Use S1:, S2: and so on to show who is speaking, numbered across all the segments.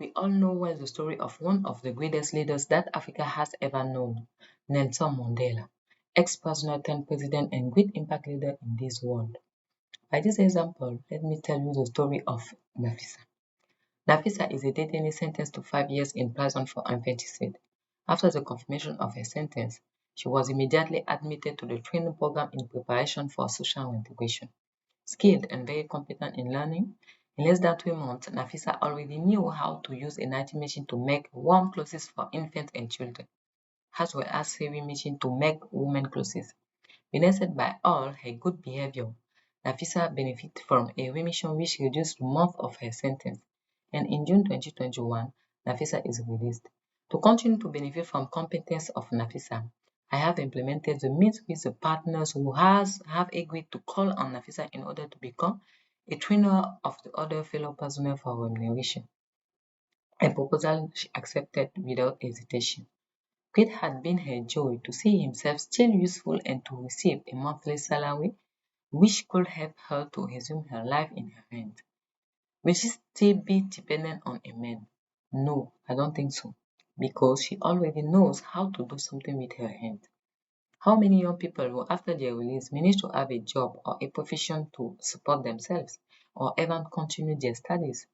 S1: We all know well the story of one of the greatest leaders that Africa has ever known, Nelson Mandela, ex-president turned president and great impact leader in this world. By this example, let me tell you the story of Nafisa. Nafisa is a detainee sentenced to 5 years in prison for infanticide. After the confirmation of her sentence, she was immediately admitted to the training program in preparation for social integration. Skilled and very competent in learning, in less than 3 months, Nafisa already knew how to use a knitting machine to make warm clothes for infants and children, as well as sewing machine to make women clothes. Blessed by all her good behavior, Nafisa benefited from a remission which reduced the month of her sentence, and in June 2021, Nafisa is released. To continue to benefit from competence of Nafisa, I have implemented the means with the partners who have agreed to call on Nafisa in order to become a trainer of the other fellow personnel for remuneration, a proposal she accepted without hesitation. It had been her joy to see himself still useful and to receive a monthly salary which could help her to resume her life in her hand. Will she still be dependent on a man? No, I don't think so, because she already knows how to do something with her hand. How many young people who, after their release, manage to have a job or a profession to support themselves or even continue their studies?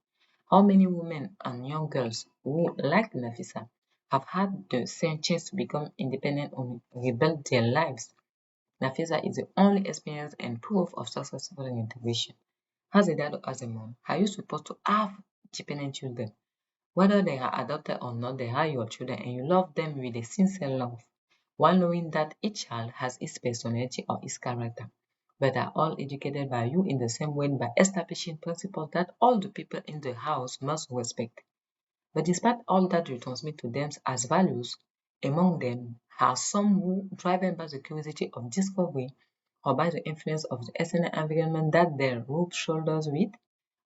S1: How many women and young girls who, like Nafisa, have had the same chance to become independent and rebuild their lives? Nafisa is the only experience and proof of successful integration. As a dad or as a mom, are you supposed to have dependent children? Whether they are adopted or not, they are your children and you love them with a sincere love, while knowing that each child has its personality or its character, but are all educated by you in the same way by establishing principles that all the people in the house must respect. But despite all that you transmit to them as values, among them are some who, driven by the curiosity of discovery or by the influence of the external environment that they rub shoulders with,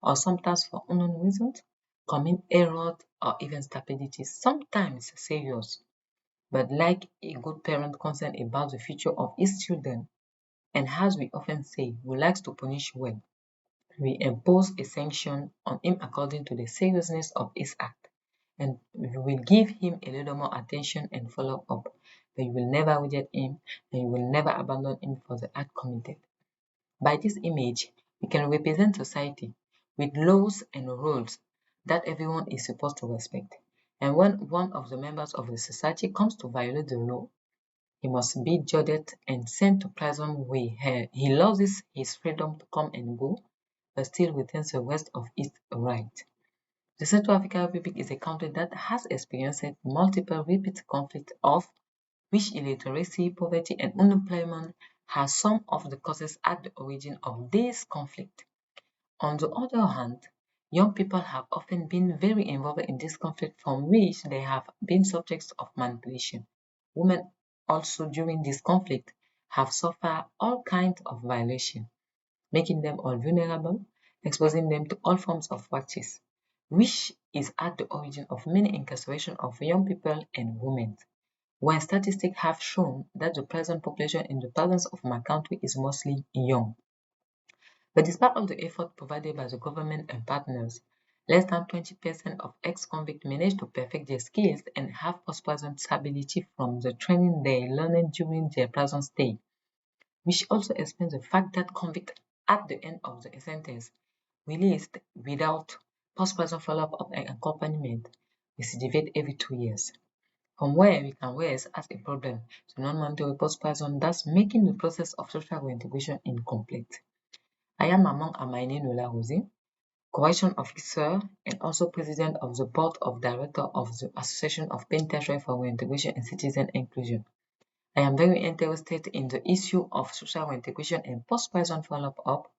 S1: or sometimes for unknown reasons, commit errors or even stupidity, sometimes serious, but like a good parent concerned about the future of his children, and as we often say, who likes to punish well, we impose a sanction on him according to the seriousness of his act, and you will give him a little more attention and follow up, but you will never reject him and you will never abandon him for the act committed. By this image, we can represent society with laws and rules that everyone is supposed to respect. And when one of the members of the society comes to violate the law, he must be judged and sent to prison where he loses his freedom to come and go, but still retains the rest of his rights. The Central African Republic is a country that has experienced multiple repeated conflicts of which illiteracy, poverty, and unemployment are some of the causes at the origin of this conflict. On the other hand, young people have often been very involved in this conflict from which they have been subjects of manipulation. Women also during this conflict have suffered all kinds of violations, making them all vulnerable, exposing them to all forms of practice, which is at the origin of many incarceration of young people and women. When statistics have shown that the present population in the thousands of my country is mostly young. But despite all the effort provided by the government and partners, less than 20% of ex-convicts manage to perfect their skills and have post-prison stability from the training they learned during their prison stay, which also explains the fact that convicts at the end of the sentence released without post-prison follow-up and accompaniment recidivate every 2 years. From where we can raise as a problem to non-mandatory post-prison, thus making the process of social reintegration incomplete. I am Amang Amayene Rosine, correction officer and also president of the board of director of the Association of Penitentiary for Reintegration and Citizen Inclusion. I am very interested in the issue of social reintegration and post-prison follow-up,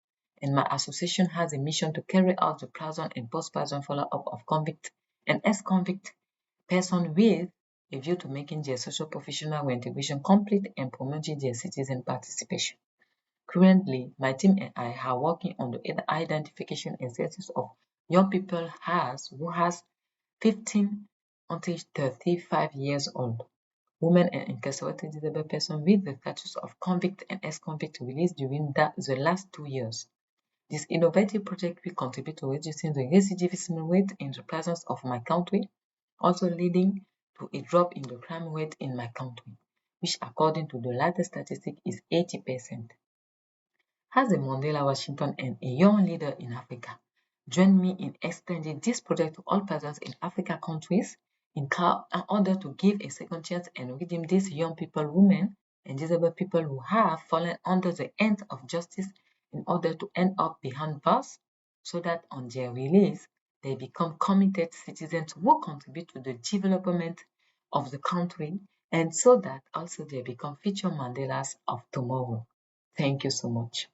S1: and my association has a mission to carry out the prison and post-prison follow-up of convict and ex-convict persons with a view to making their social professional reintegration complete and promoting their citizen participation. Currently, my team and I are working on the identification and census of young people who has 15 until 35 years old, women and incarcerated disabled persons with the status of convict and ex-convict released during the last 2 years. This innovative project will contribute to reducing the recidivism rate in the prisons of my country, also leading to a drop in the crime rate in my country, which according to the latest statistic is 80%. As a Mandela Washington and a young leader in Africa, join me in extending this project to all persons in African countries in order to give a second chance and redeem these young people, women, and disabled people who have fallen under the hands of justice in order to end up behind bars, so that on their release, they become committed citizens who contribute to the development of the country, and so that also they become future Mandelas of tomorrow. Thank you so much.